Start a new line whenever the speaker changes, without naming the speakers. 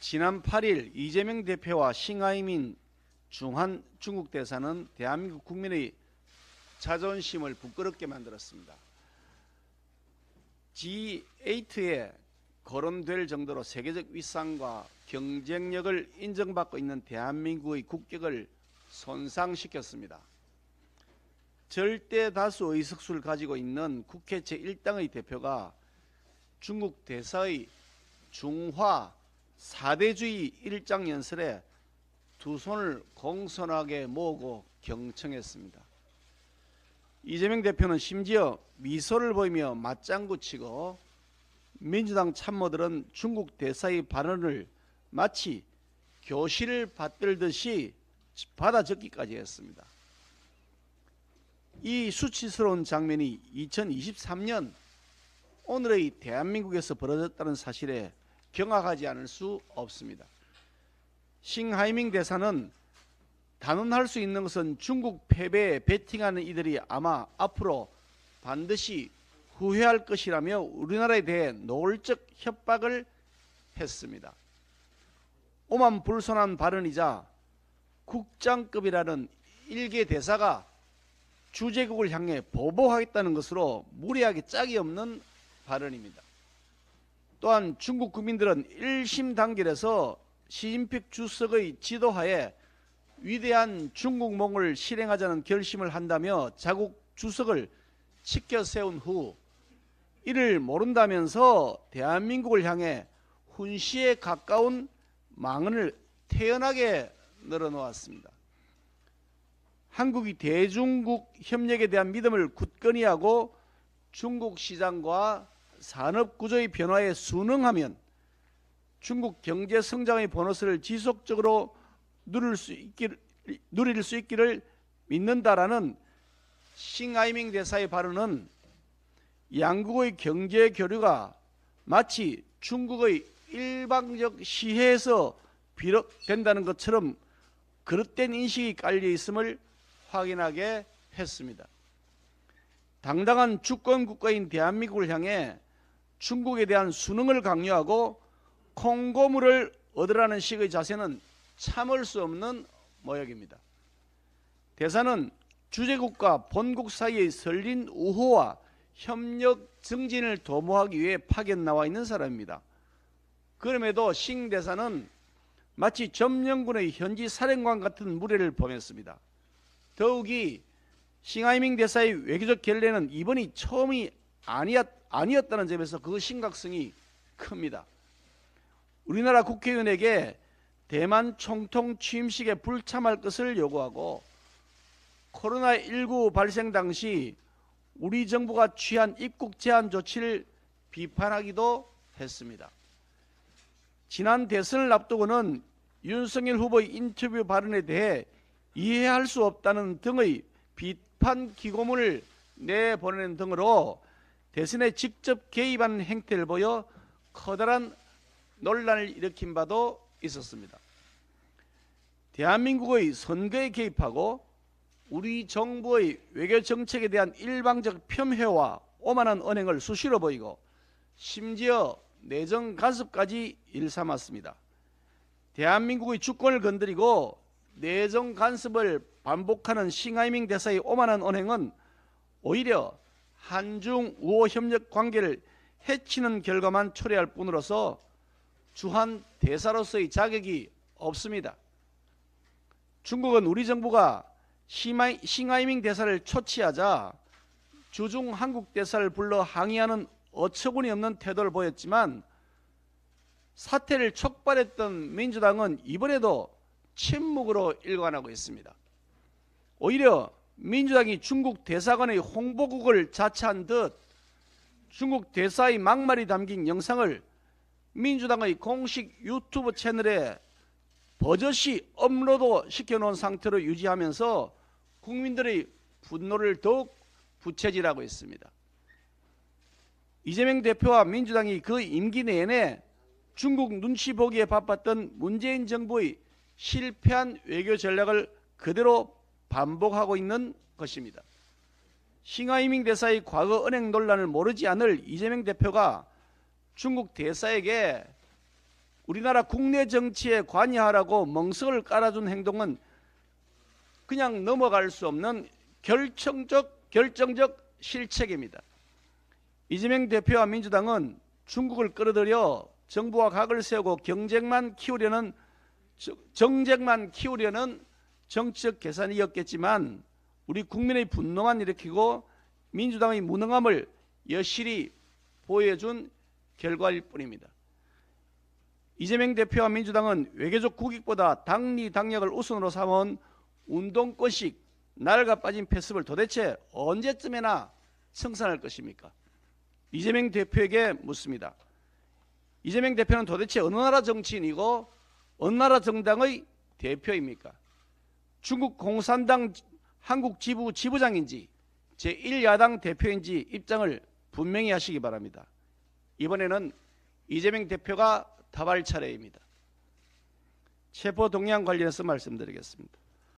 지난 8일 이재명 대표와 싱하이민 중한 중국 대사는 대한민국 국민의 자존심을 부끄럽게 만들었습니다. G8에 거론될 정도로 세계적 위상과 경쟁력을 인정받고 있는 대한민국의 국격을 손상시켰습니다. 절대 다수 의석수를 가지고 있는 국회 제1당의 대표가 중국 대사의 중화 4대주의 일장 연설에 두 손을 공손하게 모으고 경청했습니다. 이재명 대표는 심지어 미소를 보이며 맞장구 치고 민주당 참모들은 중국 대사의 발언을 마치 교실을 받들듯이 받아 적기까지 했습니다. 이 수치스러운 장면이 2023년 오늘의 대한민국에서 벌어졌다는 사실에 경악하지 않을 수 없습니다. 싱하이밍 대사는 단언할 수 있는 것은 중국 패배에 베팅하는 이들이 아마 앞으로 반드시 후회할 것이라며 우리나라에 대해 노골적 협박을 했습니다. 오만불손한 발언이자 국장급이라는 일개 대사가 주재국을 향해 보복하겠다는 것으로 무례하게 짝이 없는 발언입니다. 또한 중국 국민들은 1심 단결에서 시진핑 주석의 지도하에 위대한 중국몽을 실행하자는 결심을 한다며 자국 주석을 치켜 세운 후 이를 모른다면서 대한민국을 향해 훈시에 가까운 망언을 태연하게 늘어놓았습니다. 한국이 대중국 협력에 대한 믿음을 굳건히 하고 중국 시장과 산업 구조의 변화에 순응하면 중국 경제 성장의 보너스를 지속적으로 누릴 수 있기를 믿는다라는 싱하이밍 대사의 발언은 양국의 경제 교류가 마치 중국의 일방적 시혜에서 비롯된다는 것처럼 그릇된 인식이 깔려 있음을 확인하게 했습니다. 당당한 주권 국가인 대한민국을 향해 중국에 대한 순응을 강요하고 콩고물을 얻으라는 식의 자세는 참을 수 없는 모욕입니다. 대사는 주재국과 본국 사이의 설린 우호와 협력 증진을 도모하기 위해 파견 나와 있는 사람입니다. 그럼에도 싱 대사는 마치 점령군의 현지 사령관 같은 무례를 범했습니다. 더욱이 싱하이밍 대사의 외교적 결례는 이번이 처음이 아니었다는 점에서 그 심각성이 큽니다. 우리나라 국회의원에게 대만 총통 취임식에 불참할 것을 요구하고 코로나19 발생 당시 우리 정부가 취한 입국 제한 조치를 비판하기도 했습니다. 지난 대선을 앞두고는 윤석열 후보의 인터뷰 발언에 대해 이해할 수 없다는 등의 비판 기고문을 내보내는 등으로 대선에 직접 개입하는 행태를 보여 커다란 논란을 일으킨 바도 있었습니다. 대한민국의 선거에 개입하고 우리 정부의 외교 정책에 대한 일방적 폄훼와 오만한 언행을 수시로 보이고 심지어 내정 간섭까지 일삼았습니다. 대한민국의 주권을 건드리고 내정 간섭을 반복하는 싱하이밍 대사의 오만한 언행은 오히려 한중 우호 협력 관계를 해치는 결과만 초래할 뿐으로서 주한 대사로서의 자격이 없습니다. 중국은 우리 정부가 싱하이밍 대사를 초치하자 주중 한국 대사를 불러 항의하는 어처구니 없는 태도를 보였지만 사태를 촉발했던 민주당은 이번에도 침묵으로 일관하고 있습니다. 오히려 민주당이 중국 대사관의 홍보국을 자처한 듯 중국 대사의 막말이 담긴 영상을 민주당의 공식 유튜브 채널에 버젓이 업로드 시켜놓은 상태로 유지하면서 국민들의 분노를 더욱 부채질하고 있습니다. 이재명 대표와 민주당이 그 임기 내내 중국 눈치 보기에 바빴던 문재인 정부의 실패한 외교 전략을 그대로 반복하고 있는 것입니다. 싱하이밍 대사의 과거 은행 논란을 모르지 않을 이재명 대표가 중국 대사에게 우리나라 국내 정치에 관여하라고 멍석을 깔아준 행동은 그냥 넘어갈 수 없는 결정적 실책입니다. 이재명 대표와 민주당은 중국을 끌어들여 정부와 각을 세우고 정쟁만 키우려는 정치적 계산이었겠지만 우리 국민의 분노만 일으키고 민주당의 무능함을 여실히 보여준 결과일 뿐입니다. 이재명 대표와 민주당은 외교적 국익보다 당리당략을 우선으로 삼은 운동권식 날가 빠진 패습을 도대체 언제쯤에나 청산할 것입니까? 이재명 대표에게 묻습니다. 이재명 대표는 도대체 어느 나라 정치인이고 어느 나라 정당의 대표입니까? 중국 공산당 한국 지부 지부장인지 제1야당 대표인지 입장을 분명히 하시기 바랍니다. 이번에는 이재명 대표가 답할 차례입니다. 체포 동의안 관련해서 말씀드리겠습니다.